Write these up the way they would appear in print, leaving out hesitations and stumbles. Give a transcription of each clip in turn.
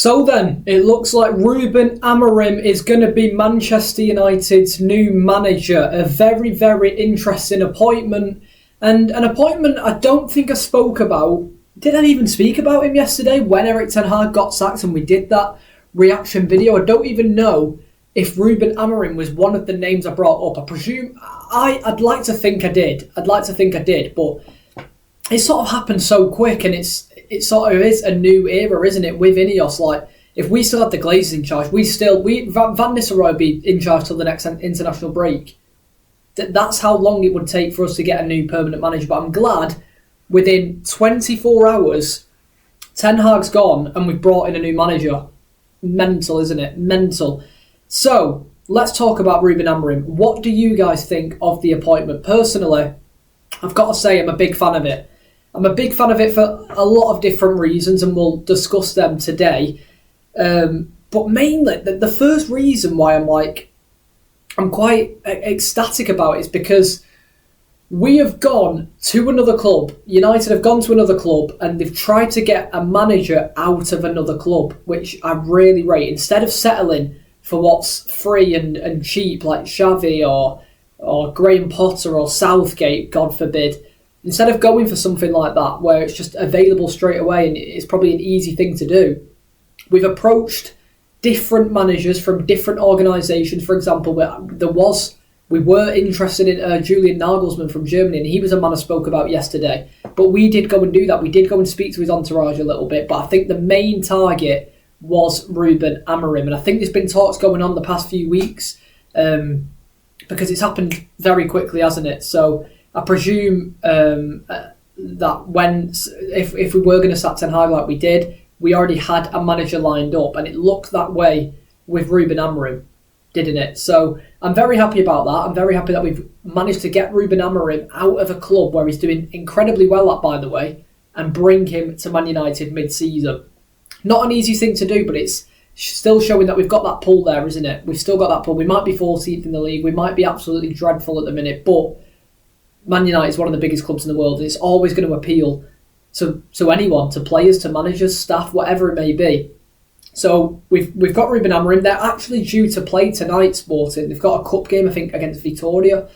So then, it looks like Ruben Amorim is going to be Manchester United's new manager. A very, very interesting appointment. And an appointment I don't think I spoke about. Did I even speak about him yesterday when Erik ten Hag got sacked and we did that reaction video? I don't even know if Ruben Amorim was one of the names I brought up. I presume, I'd like to think I did. But it sort of happened so quick, and it sort of is a new era, isn't it, with Ineos? Like, if we still had the Glazers in charge, Van Nistelrooy would be in charge till the next international break. That's how long it would take for us to get a new permanent manager. But I'm glad within 24 hours, Ten Hag's gone and we've brought in a new manager. Mental, isn't it? Mental. So, let's talk about Ruben Amorim. What do you guys think of the appointment? Personally, I've got to say I'm a big fan of it. I'm a big fan of it for a lot of different reasons, and we'll discuss them today. But mainly, the first reason why I'm quite ecstatic about it is because we have gone to another club. United have gone to another club, and they've tried to get a manager out of another club, which I really rate. Instead of settling for what's free and cheap, like Xavi or Graham Potter or Southgate, God forbid. Instead of going for something like that, where it's just available straight away and it's probably an easy thing to do, we've approached different managers from different organisations. For example, we were interested in Julian Nagelsmann from Germany, and he was a man I spoke about yesterday. But we did go and do that. We did go and speak to his entourage a little bit. But I think the main target was Ruben Amorim. And I think there's been talks going on the past few weeks because it's happened very quickly, hasn't it? So I presume that if we were going to sack Ten Hag like we did, we already had a manager lined up, and it looked that way with Ruben Amorim, didn't it? So I'm very happy about that. I'm very happy that we've managed to get Ruben Amorim out of a club where he's doing incredibly well at, by the way, and bring him to Man United mid-season. Not an easy thing to do, but it's still showing that we've got that pull there, isn't it? We've still got that pull. We might be 14th in the league. We might be absolutely dreadful at the minute, but Man United is one of the biggest clubs in the world, and it's always going to appeal to anyone, to players, to managers, staff, whatever it may be. So we've got Ruben Amorim. They're actually due to play tonight, Sporting. They've got a cup game, I think, against Vitória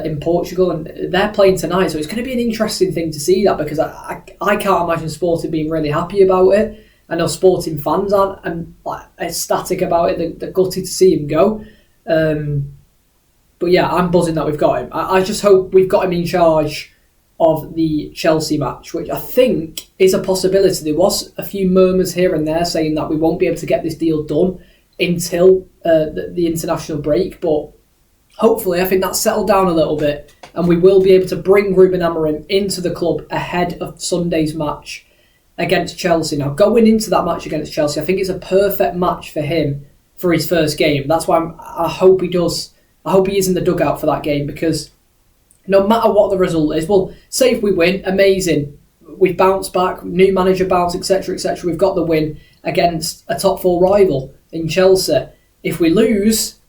in Portugal, and they're playing tonight. So it's going to be an interesting thing to see that, because I can't imagine Sporting being really happy about it. I know Sporting fans aren't ecstatic about it. They're gutted to see him go. But yeah, I'm buzzing that we've got him. I just hope we've got him in charge of the Chelsea match, which I think is a possibility. There was a few murmurs here and there saying that we won't be able to get this deal done until the international break, but hopefully I think that's settled down a little bit, and we will be able to bring Ruben Amorim into the club ahead of Sunday's match against Chelsea. Now, going into that match against Chelsea, I think it's a perfect match for him for his first game. That's why I hope he does. I hope he is in the dugout for that game, because no matter what the result is, well, say if we win, amazing. We've bounced back, new manager bounce, etc., etc. We've got the win against a top 4 rival in Chelsea. If we lose,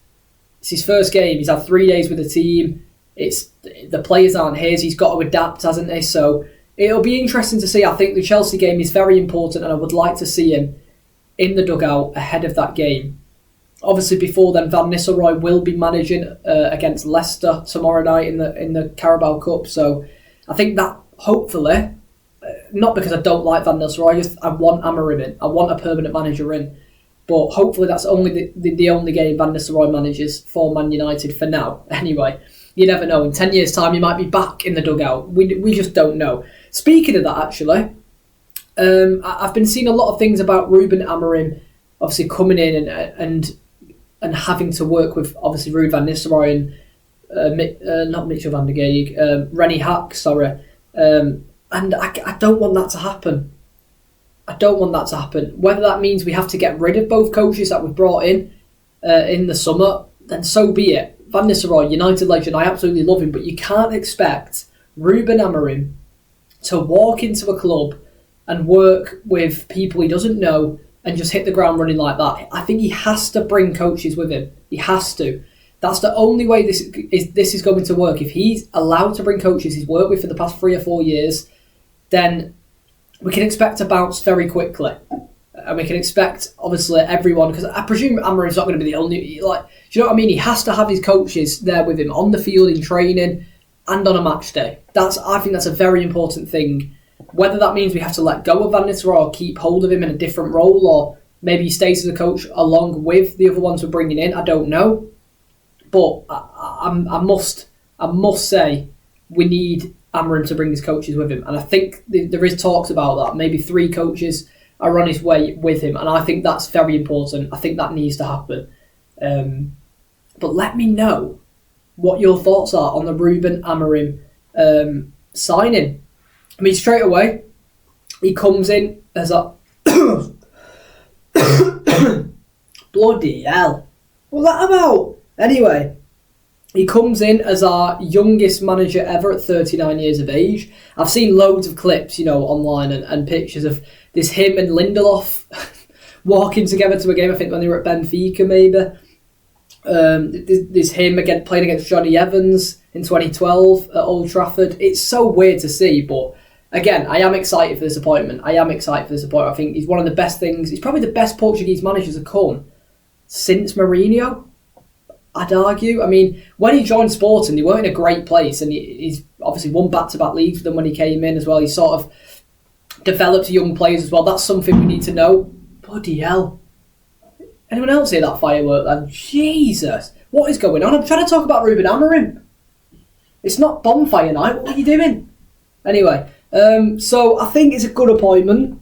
it's his first game. He's had 3 days with the team. The players aren't his. He's got to adapt, hasn't he? So it'll be interesting to see. I think the Chelsea game is very important, and I would like to see him in the dugout ahead of that game. Obviously, before then, Van Nistelrooy will be managing against Leicester tomorrow night in the Carabao Cup. So I think that, hopefully, not because I don't like Van Nistelrooy, I want Amorim in. I want a permanent manager in. But hopefully that's only the only game Van Nistelrooy manages for Man United for now. Anyway, you never know. In 10 years' time, he might be back in the dugout. We just don't know. Speaking of that, actually, I've been seeing a lot of things about Ruben Amorim, obviously coming in and having to work with, obviously, Ruud van Nistelrooy and not Mitchell van der Geeg, Rennie Hack, sorry. And I don't want that to happen. I don't want that to happen. Whether that means we have to get rid of both coaches that we've brought in the summer, then so be it. Van Nistelrooy, United legend, I absolutely love him, but you can't expect Ruben Amorim to walk into a club and work with people he doesn't know and just hit the ground running like that. I think he has to bring coaches with him. He has to. That's the only way this is going to work. If he's allowed to bring coaches he's worked with for the past 3 or 4 years, then we can expect to bounce very quickly. and we can expect, obviously, everyone, because I presume Amorim's not going to be the only, like, do you know what I mean? He has to have his coaches there with him on the field in training and on a match day. I think that's a very important thing. Whether that means we have to let go of Van Nistelrooy or keep hold of him in a different role, or maybe he stays as a coach along with the other ones we're bringing in, I don't know. But I must say we need Amorim to bring his coaches with him, and I think there is talks about that. Maybe 3 coaches are on his way with him, and I think that's very important. I think that needs to happen. But let me know what your thoughts are on the Ruben Amorim signing. I mean, straight away, he comes in as a... Bloody hell. What was that about? Anyway, he comes in as our youngest manager ever at 39 years of age. I've seen loads of clips, online and pictures of this him and Lindelof walking together to a game, I think when they were at Benfica maybe. There's him again playing against Johnny Evans in 2012 at Old Trafford. It's so weird to see, but again, I am excited for this appointment. I think he's one of the best things. He's probably the best Portuguese manager to come since Mourinho, I'd argue. I mean, when he joined Sporting, they weren't in a great place, and he's obviously won back-to-back leagues with them when he came in as well. He sort of developed young players as well. That's something we need to know. Bloody hell. Anyone else hear that firework then? Jesus. What is going on? I'm trying to talk about Ruben Amorim. It's not bonfire night. What are you doing? Anyway, so I think it's a good appointment,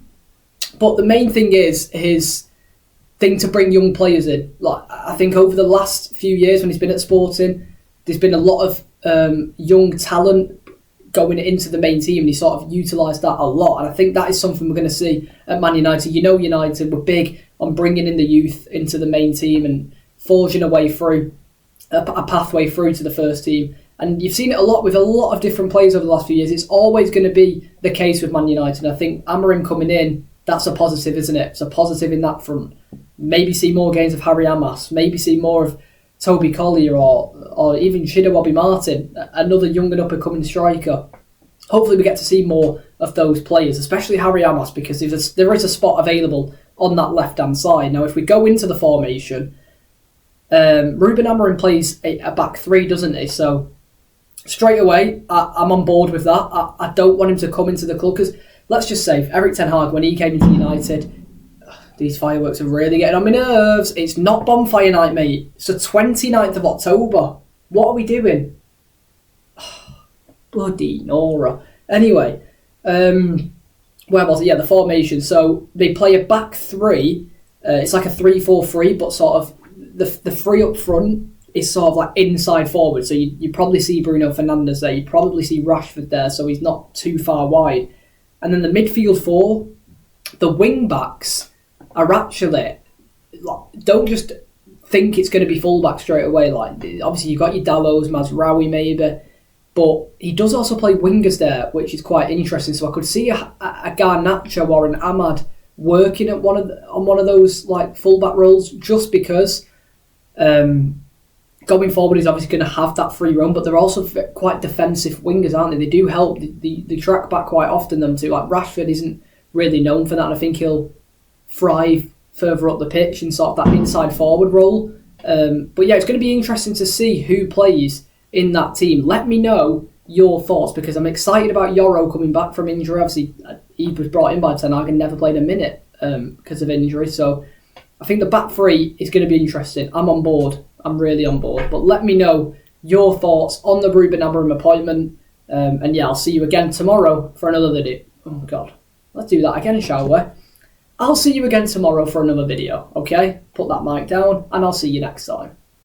but the main thing is his thing to bring young players in. Like, I think over the last few years when he's been at Sporting, there's been a lot of young talent going into the main team, and he sort of utilised that a lot. And I think that is something we're going to see at Man United. United were big on bringing in the youth into the main team and forging a way through, a pathway through to the first team. And you've seen it a lot with a lot of different players over the last few years. It's always going to be the case with Man United. And I think Amorim coming in, that's a positive, isn't it? It's a positive in that front. Maybe see more games of Harry Amas. Maybe see more of Toby Collier or even Chido Martin, another young and up-and-coming striker. Hopefully we get to see more of those players, especially Harry Amas, because there is a spot available on that left-hand side. Now, if we go into the formation, Ruben Amorim plays a back 3, doesn't he? So straight away, I'm on board with that. I don't want him to come into the club, because let's just say, Eric Ten Hag, when he came into United, these fireworks are really getting on my nerves. It's not bonfire night, mate. It's the 29th of October. What are we doing? Bloody Nora. Anyway, where was it? Yeah, the formation. So they play a back 3. It's like a 3-4-3, but sort of the 3 up front is sort of like inside forward. So you probably see Bruno Fernandes there. You probably see Rashford there, so he's not too far wide. And then the midfield 4, the wing backs are actually, don't just think it's going to be fullback straight away. Like, obviously you've got your Dallots, Mazraoui maybe, but he does also play wingers there, which is quite interesting. So I could see a Garnacho or an Ahmad working at one of those like fullback roles, just because going forward he's obviously going to have that free run, but they're also quite defensive wingers, aren't they? They do help. They track back quite often, them too. Like, Rashford isn't really known for that, and I think he'll thrive further up the pitch in sort of that inside forward role. But yeah, it's going to be interesting to see who plays in that team. Let me know your thoughts, because I'm excited about Yoro coming back from injury. Obviously, he was brought in by Ten Hag and never played a minute because of injury. So I think the back 3 is going to be interesting. I'm on board. I'm really on board. But let me know your thoughts on the Ruben Amorim appointment. And yeah, I'll see you again tomorrow for another video. Oh God, let's do that again, shall we? I'll see you again tomorrow for another video, okay? Put that mic down, and I'll see you next time.